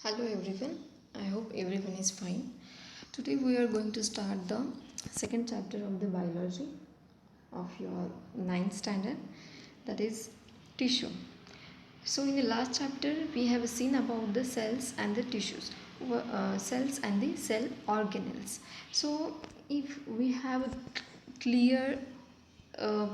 Hello everyone, I hope everyone is fine. Today we are going to start the second chapter of the biology of your ninth standard, that is tissue. So in the last chapter we have seen about the cells and the tissues, cells and the cell organelles. So if we have clear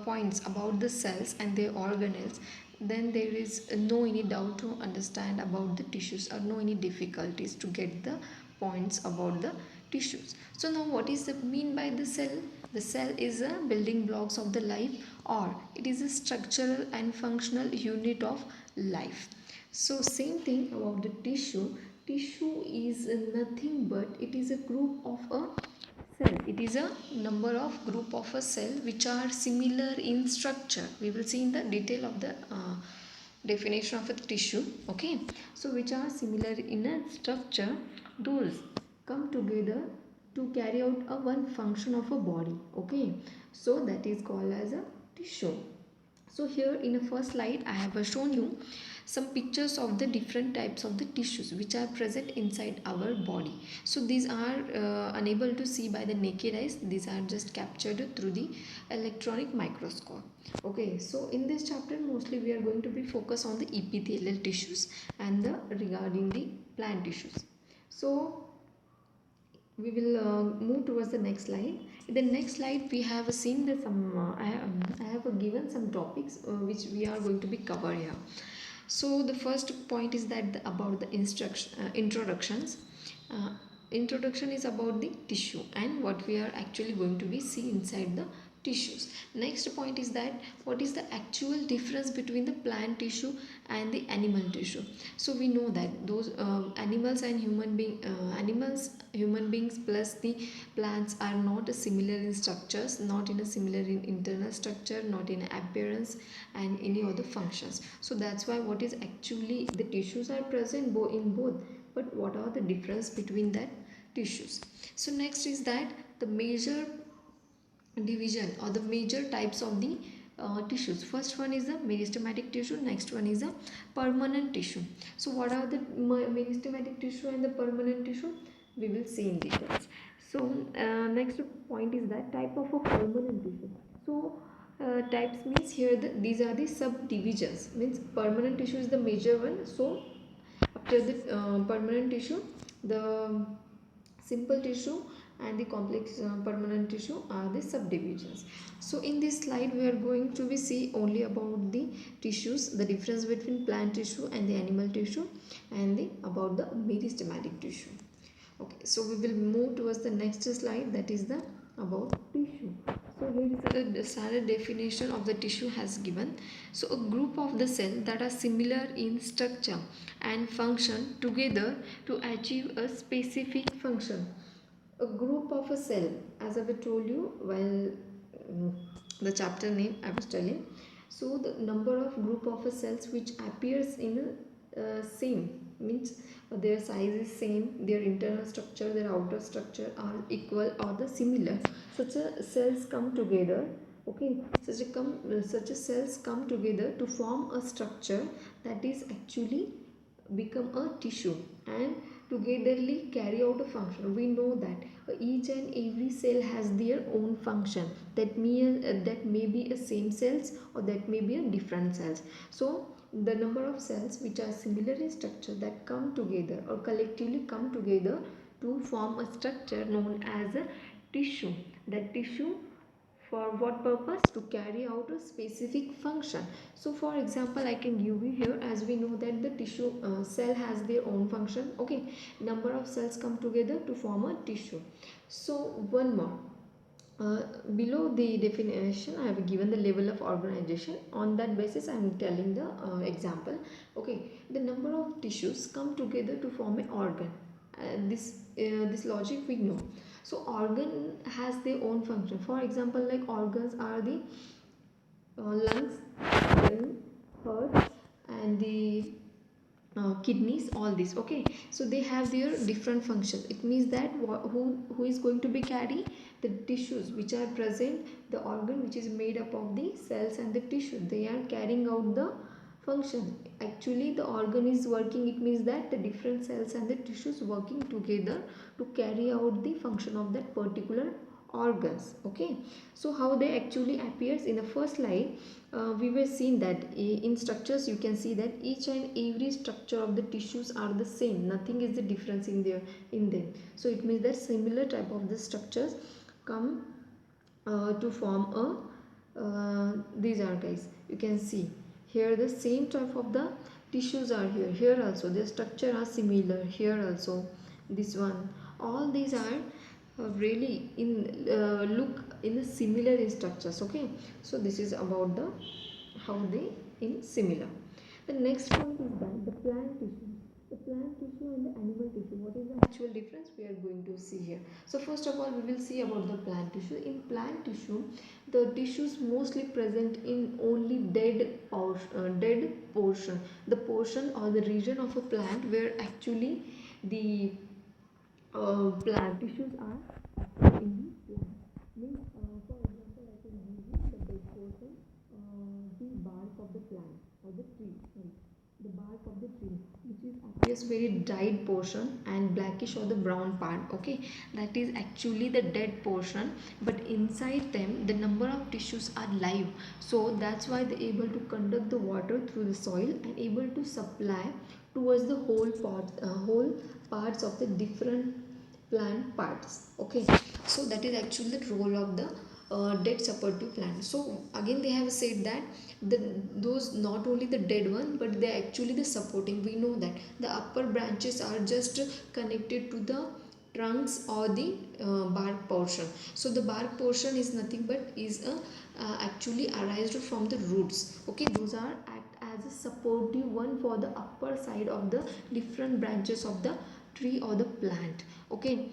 points about the cells and their organelles, then there is no any doubt to understand about the tissues or no any difficulties to get the points about the tissues. So now what is the mean by the cell? The cell is a building blocks of the life, or it is a structural and functional unit of life. So same thing about the tissue. Tissue is nothing but it is a group of a cell. It is a number of group of a cell which are similar in structure. We will see in the detail of the definition of a tissue. Okay, so which are similar in a structure, those come together to carry out a one function of a body. Okay, so that is called as a tissue. So here in the first slide I have shown you some pictures of the different types of the tissues which are present inside our body. So these are unable to see by the naked eyes. These are just captured through the electronic microscope. Okay, so in this chapter mostly we are going to be focused on the epithelial tissues and the regarding the plant tissues. So we will move towards the next slide. In the next slide we have seen the some I have given some topics which we are going to be covered here. So the first point is that about the introductions. uh, Introduction is about the tissue and what we are actually going to be see inside the tissues. Next point is that what is the actual difference between the plant tissue and the animal tissue. So we know that those animals and human beings plus the plants are not similar in structures, not in a similar in internal structure, not in appearance and any other functions. So that's why what is actually the tissues are present in both, but what are the difference between that tissues. So next is that the major division or the major types of the tissues. First one is the meristematic tissue, next one is the permanent tissue. So what are the meristematic tissue and the permanent tissue? We will see in details. So next point is that type of a permanent tissue. So types means here these are the subdivisions, means permanent tissue is the major one. So after the permanent tissue, the simple tissue and the complex permanent tissue are the subdivisions. So in this slide we are going to be see only about the tissues, the difference between plant tissue and the animal tissue, and the about the meristematic tissue. Okay, so we will move towards the next slide, that is the about tissue. So here is a standard definition of the tissue has given. So a group of the cell that are similar in structure and function together to achieve a specific function. A group of a cell, as I told you while the chapter name I was telling. So the number of group of a cells which appears in a same, means their size is same, their internal structure, their outer structure are equal or the similar. Such a cells come together. Okay, such a cells come together to form a structure that is actually become a tissue and togetherly carry out a function. We know that each and every cell has their own function, that may be a same cells or that may be a different cells. So the number of cells which are similar in structure that come together or collectively come together to form a structure known as a tissue. That tissue for what purpose? To carry out a specific function. So for example I can give you here, as we know that the tissue cell has their own function. Okay, number of cells come together to form a tissue. So one more, below the definition I have given the level of organization. On that basis I am telling the example. Okay, the number of tissues come together to form an organ. This logic we know. So organ has their own function. For example, like organs are the lungs, brain, heart, and the kidneys, all this. Okay, so they have their different functions. It means that who is going to be carry the tissues which are present, the organ which is made up of the cells and the tissue, they are carrying out the function. Actually the organ is working, it means that the different cells and the tissues working together to carry out the function of that particular organs. Okay, so how they actually appears in the first slide, we were seeing that in structures you can see that each and every structure of the tissues are the same, nothing is the difference in them. So it means that similar type of the structures come to form a these are, guys, you can see here the same type of the tissues are here also the structure are similar, here also this one, all these are really in look in the similar in structures. Okay, so this is about the how they in similar. The next point is that the plant tissue. The plant tissue and the animal tissue. What is the actual difference? We are going to see here. So first of all, we will see about the plant tissue. In plant tissue, the tissues mostly present in only dead portion. The portion or the region of a plant where actually the plant tissues are in the plant. Means, for example, I can give you the dead portion, the bark of the plant or the tree. Sorry, the bark of the tree, which is appears very dried portion and blackish or the brown part. Okay, that is actually the dead portion, but inside them the number of tissues are live. So that's why they're able to conduct the water through the soil and able to supply towards the whole parts of the different plant parts. Okay, so that is actually the role of the dead supportive plant. So again they have said that those not only the dead one but they actually the supporting. We know that the upper branches are just connected to the trunks or the bark portion. So the bark portion is nothing but is a actually arised from the roots. Okay, those are act as a supportive one for the upper side of the different branches of the tree or the plant. Okay,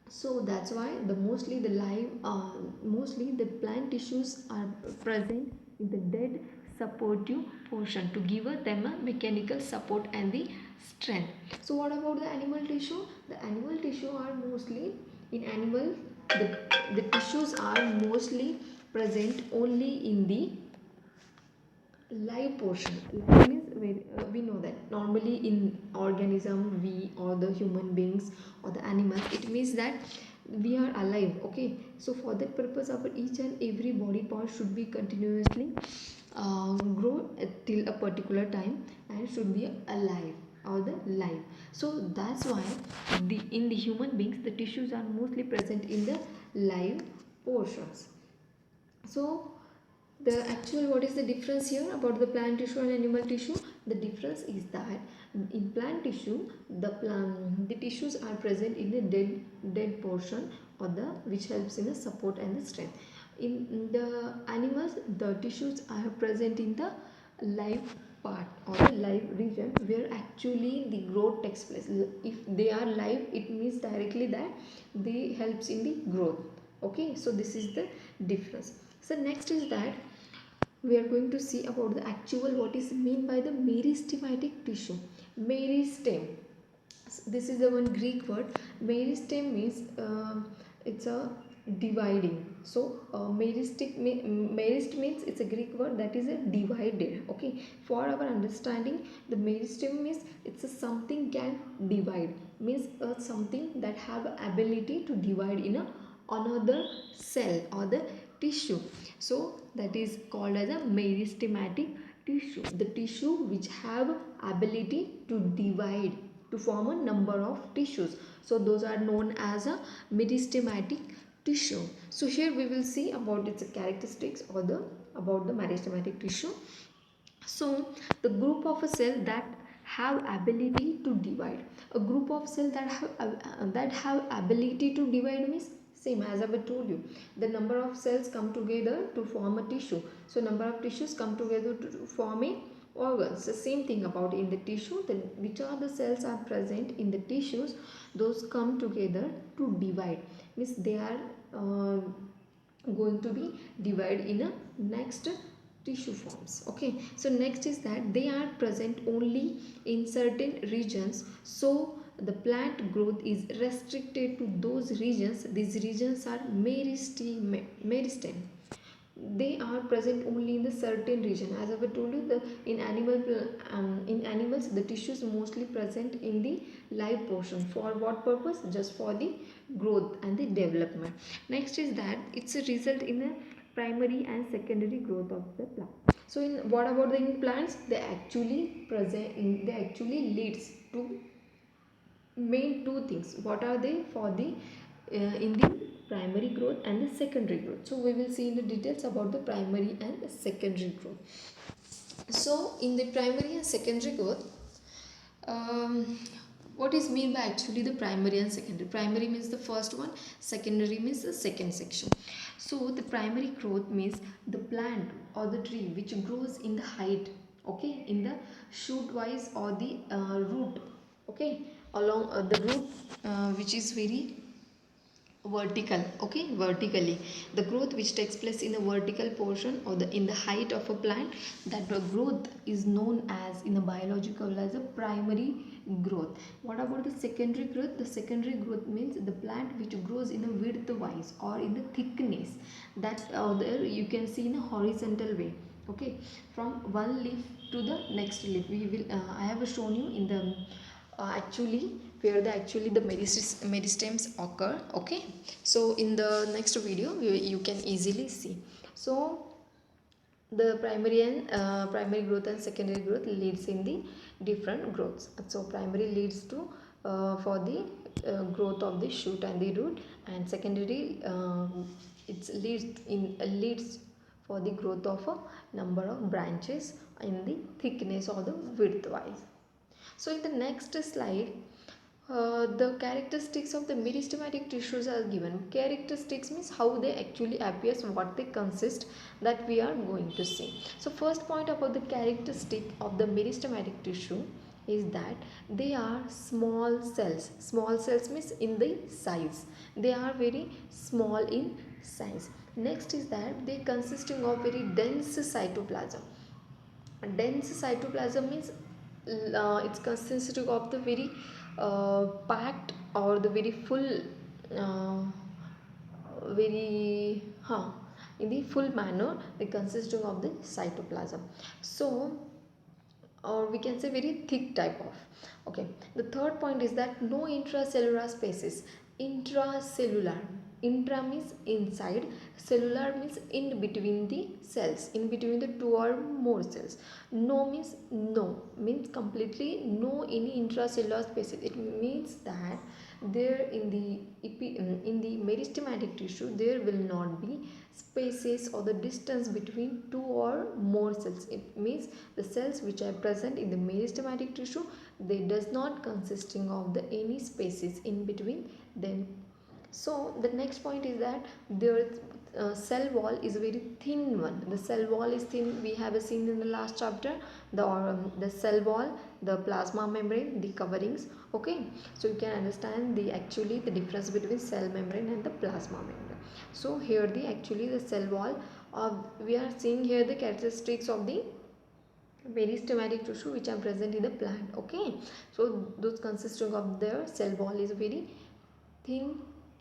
so that's why mostly the plant tissues are present in the dead supportive portion to give them a mechanical support and the strength. So what about the animal tissue? The animal tissue are mostly in animal, the, the tissues are mostly present only in the live portion. Live means we know that normally in organism, we or the human beings or the animals, it means that we are alive. Okay, so for that purpose our each and every body part should be continuously grow till a particular time and should be alive or the live. So that's why in the human beings the tissues are mostly present in the live portions. So the actual, what is the difference here about the plant tissue and animal tissue? The difference is that in plant tissue the tissues are present in the dead portion or the which helps in the support and the strength. In the animals the tissues are present in the live part or the live region where actually the growth takes place. If they are live, it means directly that they helps in the growth. Okay, so this is the difference. So next is that we are going to see about the actual what is mean by the meristematic tissue. Meristem, this is the one Greek word. Meristem means it's a dividing. So merist means it's a Greek word that is a divided. Okay, for our understanding the meristem means it's a something can divide, means something that have ability to divide in a another cell or the tissue. So that is called as a meristematic tissue, the tissue which have ability to divide to form a number of tissues. So those are known as a meristematic tissue. So here we will see about its characteristics or the about the meristematic tissue. So the group of a cell that have ability to divide, a group of cell that have ability to divide means same as I told you, the number of cells come together to form a tissue. So number of tissues come together to form a organs. The same thing about in the tissue, which are the cells are present in the tissues, those come together to divide, means they are going to be divided in a next tissue forms. Okay, so next is that they are present only in certain regions, so the plant growth is restricted to those regions. These regions are meristem. they are present only in the certain region. As I told you, in animals the tissue is mostly present in the live portion. For what purpose? Just for the growth and the development. Next is that it's a result in a primary and secondary growth of the plant. So in what about the in plants? They actually leads to main two things. What are they? For the in the primary growth and the secondary growth. So we will see in the details about the primary and the secondary growth. So in the primary and secondary growth, what is mean by actually the primary and secondary? Primary means the first one, secondary means the second section. So the primary growth means the plant or the tree which grows in the height, okay, in the shoot wise or the root, okay, along the root which is very vertical, okay, vertically. The growth which takes place in a vertical portion or the in the height of a plant, that the growth is known as in a biological as a primary growth. What about the secondary growth? The secondary growth means the plant which grows in a width wise or in the thickness, that there you can see in a horizontal way, okay, from one leaf to the next leaf. We will I have shown you in the actually where the meristems occur, okay. So in the next video you can easily see. So the primary growth and secondary growth leads in the different growths. So primary leads to for the growth of the shoot and the root, and secondary it leads for the growth of a number of branches in the thickness or the width wise. So in the next slide, the characteristics of the meristematic tissues are given. Characteristics means how they actually appear, what they consist, that we are going to see. So first point about the characteristic of the meristematic tissue is that they are small cells. Small cells means in the size. They are very small in size. Next is that they consisting of very dense cytoplasm. Dense cytoplasm means it's consisting of the very packed or the very full very in the full manner, they consisting of the cytoplasm. So or we can say very thick type of, okay. The third point is that no intracellular spaces. Intracellular, intra means inside, cellular means in between the cells, in between the two or more cells. No means no, means completely no any intracellular spaces. It means that there in the meristematic tissue there will not be spaces or the distance between two or more cells. It means the cells which are present in the meristematic tissue, they does not consisting of the any spaces in between them. So the next point is that their cell wall is a very thin one. The cell wall is thin. We have seen in the last chapter the cell wall, the plasma membrane, the coverings. Okay, so you can understand the actually the difference between cell membrane and the plasma membrane. So here the cell wall. We are seeing here the characteristics of the meristematic tissue which are present in the plant. Okay, so those consisting of their cell wall is very thin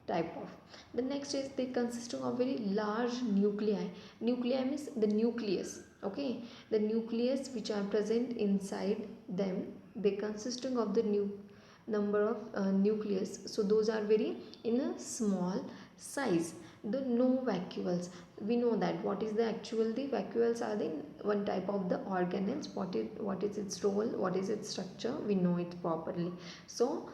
type of. The next is they consisting of very large nuclei. Nuclei means the nucleus, okay. The nucleus which are present inside them, they consisting of the number of nucleus. So those are very in a small size. The no vacuoles, we know that what is the actual, the vacuoles are the one type of the organelles. What is its role, what is its structure, we know it properly. So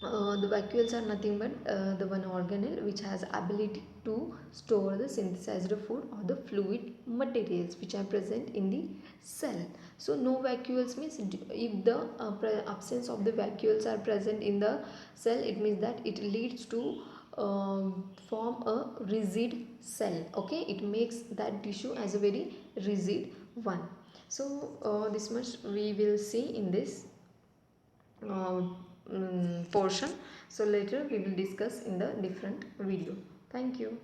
the vacuoles are nothing but the one organelle which has ability to store the synthesized food or the fluid materials which are present in the cell. So no vacuoles means if the absence of the vacuoles are present in the cell, it means that it leads to form a rigid cell. Okay, it makes that tissue as a very rigid one. So this much we will see in this portion. So later we will discuss in the different video. Thank you.